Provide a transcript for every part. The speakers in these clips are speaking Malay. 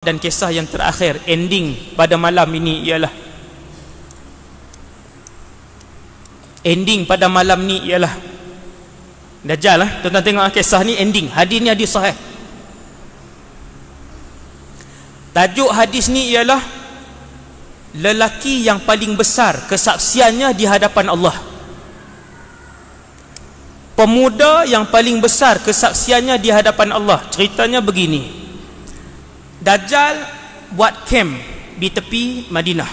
Dan kisah yang terakhir, ending pada malam ini ialah Dajjal lah. Tuan-tuan tengok kisah ni, ending hadis ni hadis sahih. Tajuk hadis ni ialah lelaki yang paling besar kesaksiannya di hadapan Allah, pemuda yang paling besar kesaksiannya di hadapan Allah. Ceritanya begini, Dajjal buat camp di tepi Madinah.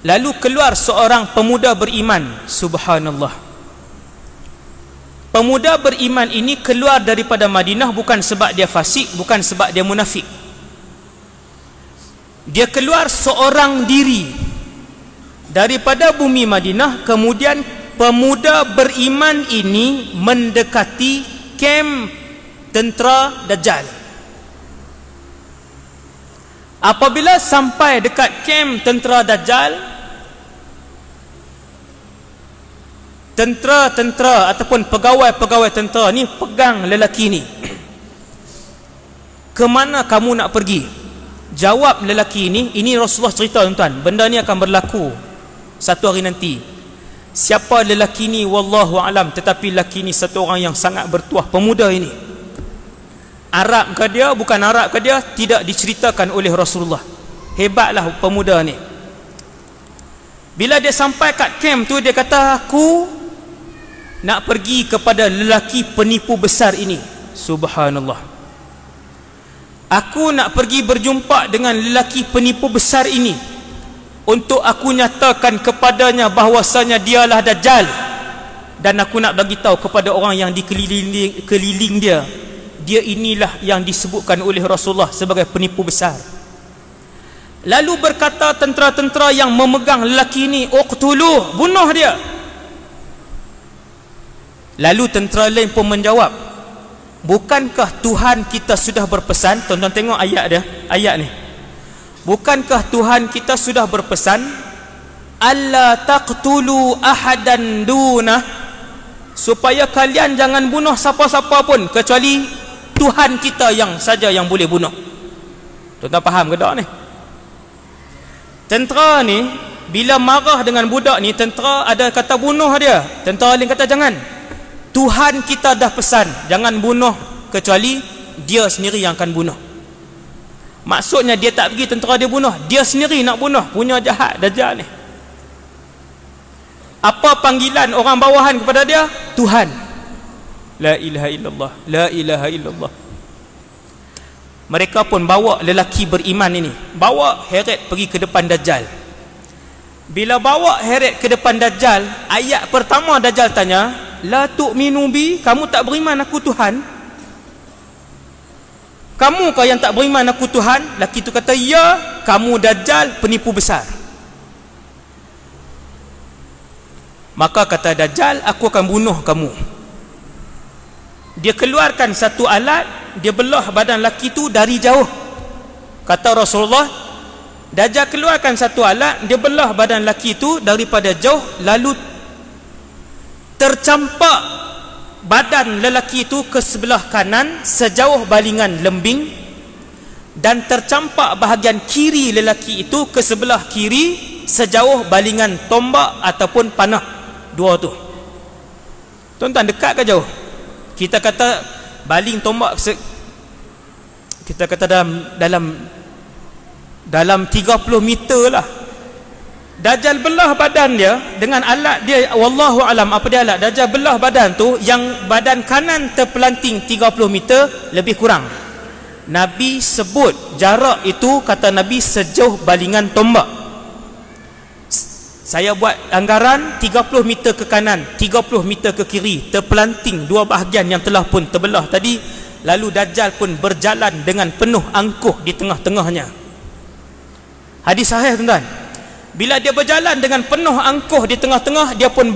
Lalu keluar seorang pemuda beriman. Subhanallah. Pemuda beriman ini keluar daripada Madinah bukan sebab dia fasik, bukan sebab dia munafik. Dia keluar seorang diri daripada bumi Madinah. Kemudian pemuda beriman ini mendekati camp tentera Dajjal. Apabila sampai dekat kamp tentera Dajjal, tentera-tentera ataupun pegawai-pegawai tentera ni pegang lelaki ni. Ke mana kamu nak pergi? Jawab lelaki ini Rasulullah cerita, tuan-tuan, benda ni akan berlaku satu hari nanti. Siapa lelaki ni wallahu alam, tetapi lelaki ni satu orang yang sangat bertuah. Pemuda ini Arab ke dia, bukan Arab ke dia, tidak diceritakan oleh Rasulullah. Hebatlah pemuda ni. Bila dia sampai kat camp tu, dia kata, aku nak pergi kepada lelaki penipu besar ini. Subhanallah. Aku nak pergi berjumpa dengan lelaki penipu besar ini untuk aku nyatakan kepadanya bahawasanya dialah Dajjal, dan aku nak bagi tahu kepada orang yang dikeliling dia, dia inilah yang disebutkan oleh Rasulullah sebagai penipu besar. Lalu berkata tentera-tentera yang memegang lelaki ini, uqtuluh, bunuh dia. Lalu tentera lain pun menjawab, bukankah Tuhan kita sudah berpesan? Tuan-tuan tengok ayat ni. Bukankah Tuhan kita sudah berpesan, alla taqtulu ahadan dunah, supaya kalian jangan bunuh siapa-siapa pun kecuali Tuhan kita yang saja yang boleh bunuh. Tuan-tuan faham ke tak ni? Tentera ni bila marah dengan budak ni, tentera ada kata bunuh dia, tentera lain kata jangan. Tuhan kita dah pesan jangan bunuh kecuali dia sendiri yang akan bunuh. Maksudnya dia tak pergi tentera dia bunuh, dia sendiri nak bunuh. Punya jahat Dajjal ni. Apa panggilan orang bawahan kepada dia? Tuhan. La ilaha illallah, la ilaha illallah. Mereka pun bawa lelaki beriman ini, bawa heret pergi ke depan Dajjal. Bila bawa heret ke depan Dajjal, ayat pertama Dajjal tanya, la tu'minu bi, kamu tak beriman aku Tuhan? Kamu kau yang tak beriman aku Tuhan? Lelaki tu kata, ya, kamu Dajjal penipu besar. Maka kata Dajjal, aku akan bunuh kamu. Dia keluarkan satu alat, dia belah badan lelaki tu dari jauh. Kata Rasulullah, Dajjal keluarkan satu alat, dia belah badan lelaki tu daripada jauh, lalu tercampak badan lelaki tu ke sebelah kanan sejauh balingan lembing, dan tercampak bahagian kiri lelaki itu ke sebelah kiri sejauh balingan tombak ataupun panah. Dua tu. Tuan-tuan, dekat ke jauh? Kita kata baling tombak, kita kata dalam 30 meter lah. Dajjal belah badan dia dengan alat dia, wallahu alam apa dia alat. Dajjal belah badan tu, yang badan kanan terpelanting 30 meter lebih kurang. Nabi sebut jarak itu, kata Nabi, sejauh balingan tombak. Saya buat anggaran 30 meter ke kanan, 30 meter ke kiri, terpelanting dua bahagian yang telah pun terbelah tadi. Lalu Dajjal pun berjalan dengan penuh angkuh di tengah-tengahnya. Hadis sahih, tuan-tuan. Bila dia berjalan dengan penuh angkuh di tengah-tengah, dia pun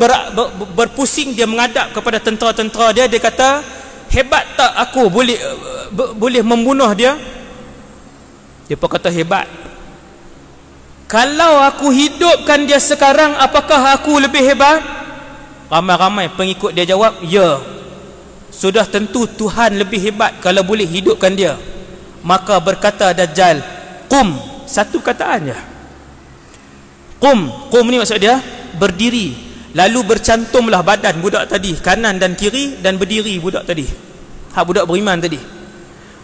berpusing, dia menghadap kepada tentera-tentera dia. Dia kata, hebat tak aku boleh membunuh dia? Dia pun kata, hebat. Kalau aku hidupkan dia sekarang, apakah aku lebih hebat? Ramai-ramai pengikut dia jawab, ya, sudah tentu Tuhan lebih hebat kalau boleh hidupkan dia. Maka berkata Dajjal, qum, satu kataan je, qum ni maksud dia berdiri. Lalu bercantumlah badan budak tadi, kanan dan kiri, dan berdiri budak tadi, budak beriman tadi.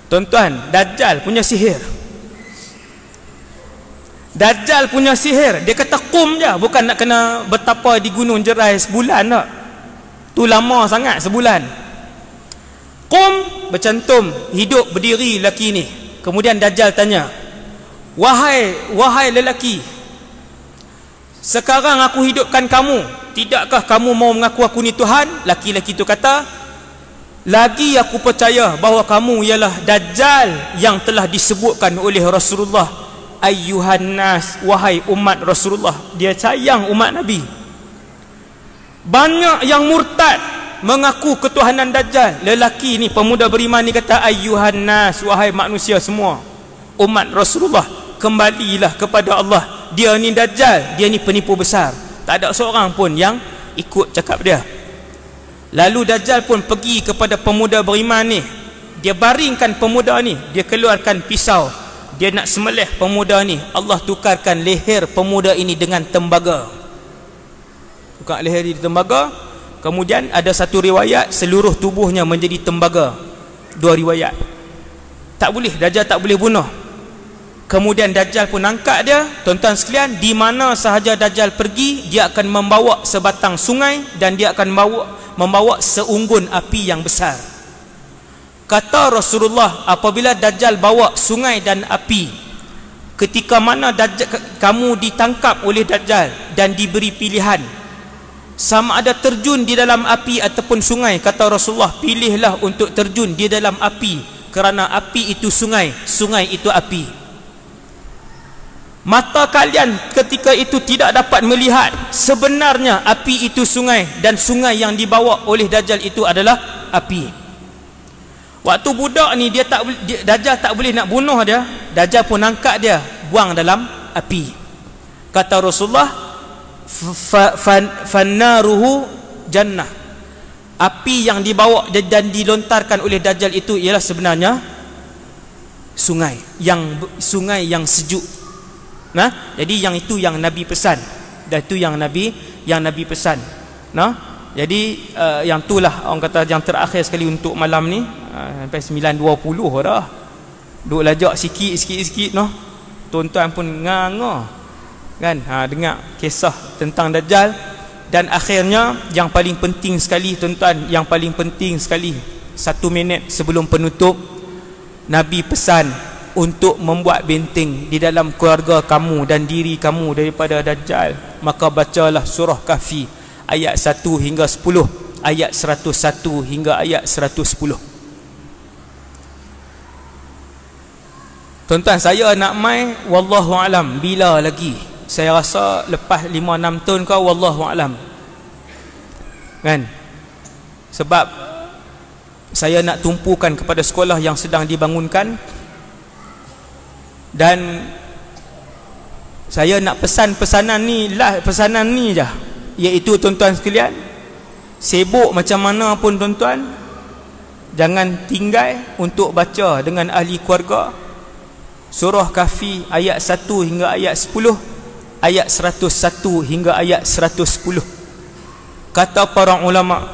Tuan-tuan, Dajjal punya sihir. Dajjal punya sihir. Dia kata qum je, bukan nak kena bertapa di gunung Jerai sebulan tak. Tu lama sangat, sebulan. Qum, bercantum, hidup, berdiri lelaki ni. Kemudian Dajjal tanya, wahai lelaki, sekarang aku hidupkan kamu, tidakkah kamu mau mengaku aku ni Tuhan? Laki-laki tu kata, lagi aku percaya bahawa kamu ialah Dajjal yang telah disebutkan oleh Rasulullah. Ayyuhan nas, wahai umat Rasulullah. Dia sayang umat Nabi. Banyak yang murtad mengaku ketuhanan Dajjal. Lelaki ni, pemuda beriman ni kata, ayyuhan nas, wahai manusia semua, umat Rasulullah, kembalilah kepada Allah. Dia ni Dajjal, dia ni penipu besar. Tak ada seorang pun yang ikut cakap dia. Lalu Dajjal pun pergi kepada pemuda beriman ni. Dia baringkan pemuda ni, dia keluarkan pisau, dia nak semelih pemuda ni. Allah tukarkan leher pemuda ini dengan tembaga. Tukar leher di tembaga. Kemudian ada satu riwayat seluruh tubuhnya menjadi tembaga. Dua riwayat. Tak boleh, Dajjal tak boleh bunuh. Kemudian Dajjal pun angkat dia. Tuan-tuan sekalian, di mana sahaja Dajjal pergi, dia akan membawa sebatang sungai, dan dia akan membawa seunggun api yang besar. Kata Rasulullah, apabila Dajjal bawa sungai dan api, ketika mana kamu ditangkap oleh Dajjal dan diberi pilihan, sama ada terjun di dalam api ataupun sungai, kata Rasulullah, pilihlah untuk terjun di dalam api, kerana api itu sungai, sungai itu api. Mata kalian ketika itu tidak dapat melihat sebenarnya api itu sungai, dan sungai yang dibawa oleh Dajjal itu adalah api. Waktu budak ni Dajjal tak boleh nak bunuh dia, Dajjal pun angkat dia, buang dalam api. Kata Rasulullah, fannaruhu jannah. Api yang dibawa dan dilontarkan oleh Dajjal itu ialah sebenarnya sungai yang sejuk. Nah, jadi yang itu yang Nabi pesan. Dan itu yang Nabi pesan. Nah, jadi yang itulah orang kata yang terakhir sekali untuk malam ni. Sampai 9.20 dah. Duk lajak sikit noh. Tuan-tuan pun nganga kan, dengar kisah tentang Dajjal. Dan akhirnya yang paling penting sekali tuan-tuan, yang paling penting sekali, 1 minit sebelum penutup, Nabi pesan untuk membuat benteng di dalam keluarga kamu dan diri kamu daripada Dajjal. Maka bacalah surah Kahfi ayat 1 hingga 10, ayat 101 hingga ayat 110. Tuan-tuan, saya nak mai wallahu alam bila lagi. Saya rasa lepas 5-6 tahun kau wallahu alam. Kan? Sebab saya nak tumpukan kepada sekolah yang sedang dibangunkan, dan saya nak pesanan ni je, iaitu tuan-tuan sekalian, sibuk macam mana pun tuan-tuan, jangan tinggal untuk baca dengan ahli keluarga surah Kahfi ayat 1 hingga ayat 10, ayat 101 hingga ayat 110. Kata para ulama,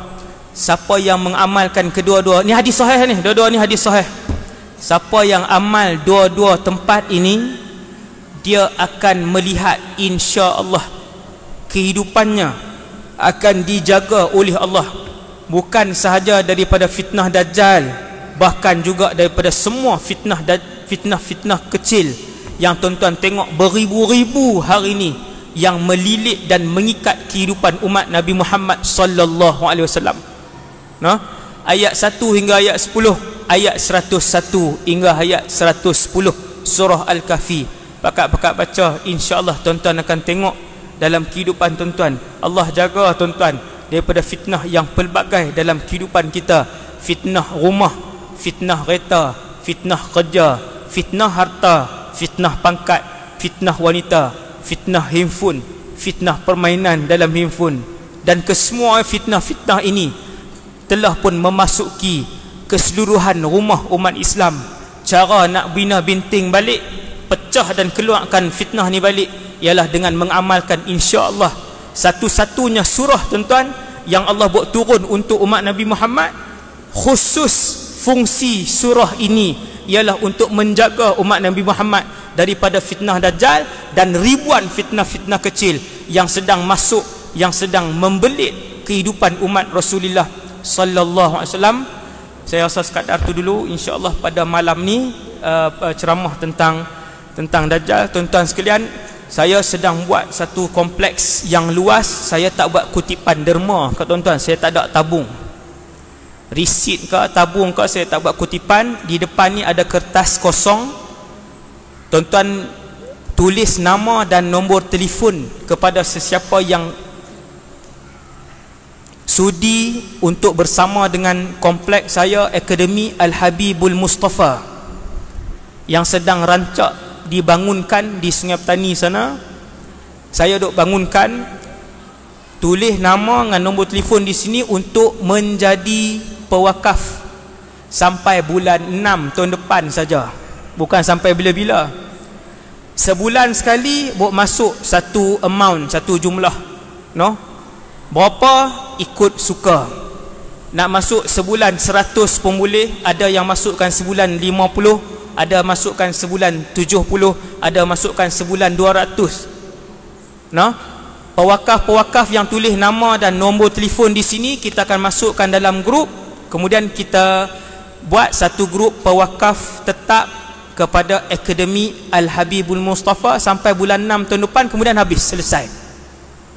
siapa yang mengamalkan kedua-dua ni, hadis sahih ni, dua-dua ni hadis sahih. Siapa yang amal dua-dua tempat ini, dia akan melihat insya-Allah kehidupannya akan dijaga oleh Allah, bukan sahaja daripada fitnah Dajjal, bahkan juga daripada semua fitnah kecil yang tuan-tuan tengok beribu-ribu hari ini, yang melilit dan mengikat kehidupan umat Nabi Muhammad sallallahu alaihi wasallam. Nah, ayat 1 hingga ayat 10, ayat 101 hingga ayat 110 surah Al-Kahfi. Pakat-pakat baca, insya-Allah tuan-tuan akan tengok dalam kehidupan tuan-tuan, Allah jaga tuan-tuan daripada fitnah yang pelbagai dalam kehidupan kita. Fitnah rumah, fitnah kereta, fitnah kerja, fitnah harta, fitnah pangkat, fitnah wanita, fitnah handphone, fitnah permainan dalam handphone. Dan kesemua fitnah-fitnah ini telah pun memasuki keseluruhan rumah umat Islam, cara nak bina binting balik, pecah dan keluarkan fitnah ni balik, ialah dengan mengamalkan insya-Allah satu-satunya surah tuan-tuan yang Allah buat turun untuk umat Nabi Muhammad. Khusus fungsi surah ini ialah untuk menjaga umat Nabi Muhammad daripada fitnah Dajjal dan ribuan fitnah-fitnah kecil yang sedang masuk, yang sedang membelit kehidupan umat Rasulullah sallallahu alaihi wasallam. Saya rasa sekadar tu dulu, insya-Allah pada malam ni ceramah tentang Dajjal. Tuan-tuan sekalian, saya sedang buat satu kompleks yang luas. Saya tak buat kutipan derma ke tuan-tuan, saya tak ada tabung risit ke tabung ke, saya tak buat kutipan. Di depan ni ada kertas kosong, tuan-tuan tulis nama dan nombor telefon kepada sesiapa yang sudi untuk bersama dengan kompleks saya, Akademi Al-Habibul Mustafa, yang sedang rancak dibangunkan di Sungai Petani sana. Saya duk bangunkan, tulis nama dengan nombor telefon di sini untuk menjadi pewakaf sampai bulan 6 tahun depan saja, bukan sampai bila-bila. Sebulan sekali buat masuk satu amount, satu jumlah, no? Berapa ikut suka. Nak masuk sebulan 100 pun boleh, ada yang masukkan sebulan 50, ada masukkan sebulan 70, ada masukkan sebulan 200. No? Pewakaf-pewakaf yang tulis nama dan nombor telefon di sini kita akan masukkan dalam grup. Kemudian kita buat satu grup pewakaf tetap kepada Akademi Al-Habibul Mustafa sampai bulan 6 tahun depan. Kemudian habis, selesai,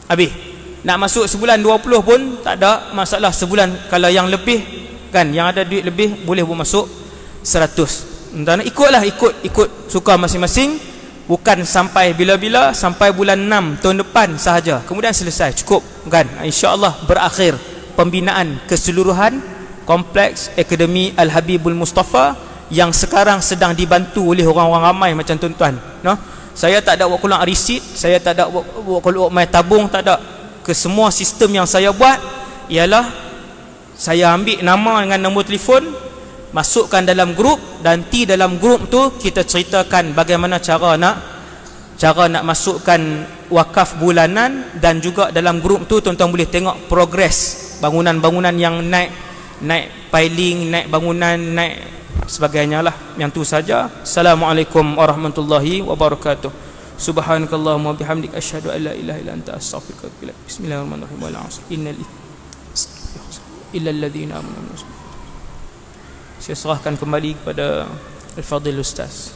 habis. Nak masuk sebulan 20 pun tak ada masalah. Sebulan kalau yang lebih kan, yang ada duit lebih boleh pun masuk 100. Entah, ikutlah, ikut suka masing-masing. Bukan sampai bila-bila, sampai bulan 6 tahun depan sahaja, kemudian selesai, cukup kan. InsyaAllah berakhir pembinaan keseluruhan kompleks Akademi Al-Habibul Mustafa yang sekarang sedang dibantu oleh orang-orang ramai macam tuan-tuan, no? Saya tak ada buat keluar risit, saya tak ada buat keluar mai tabung, tak ada. Kesemua sistem yang saya buat ialah saya ambil nama dengan nombor telefon, masukkan dalam grup, dan di dalam grup tu kita ceritakan bagaimana cara nak masukkan wakaf bulanan. Dan juga dalam grup tu tuan-tuan boleh tengok progres bangunan-bangunan yang naik piling, naik bangunan, naik sebagainya lah. Yang tu saja. Assalamualaikum warahmatullahi wabarakatuh. Subhanakallahumma bihamdik asyhadu an la ilaha illa anta astaghfiruka wa atubu ilaik. Bismillahirrahmanirrahim. Wal 'asr innal illa alladhina amanu. Saya serahkan kembali kepada Al-Fadhil Ustaz.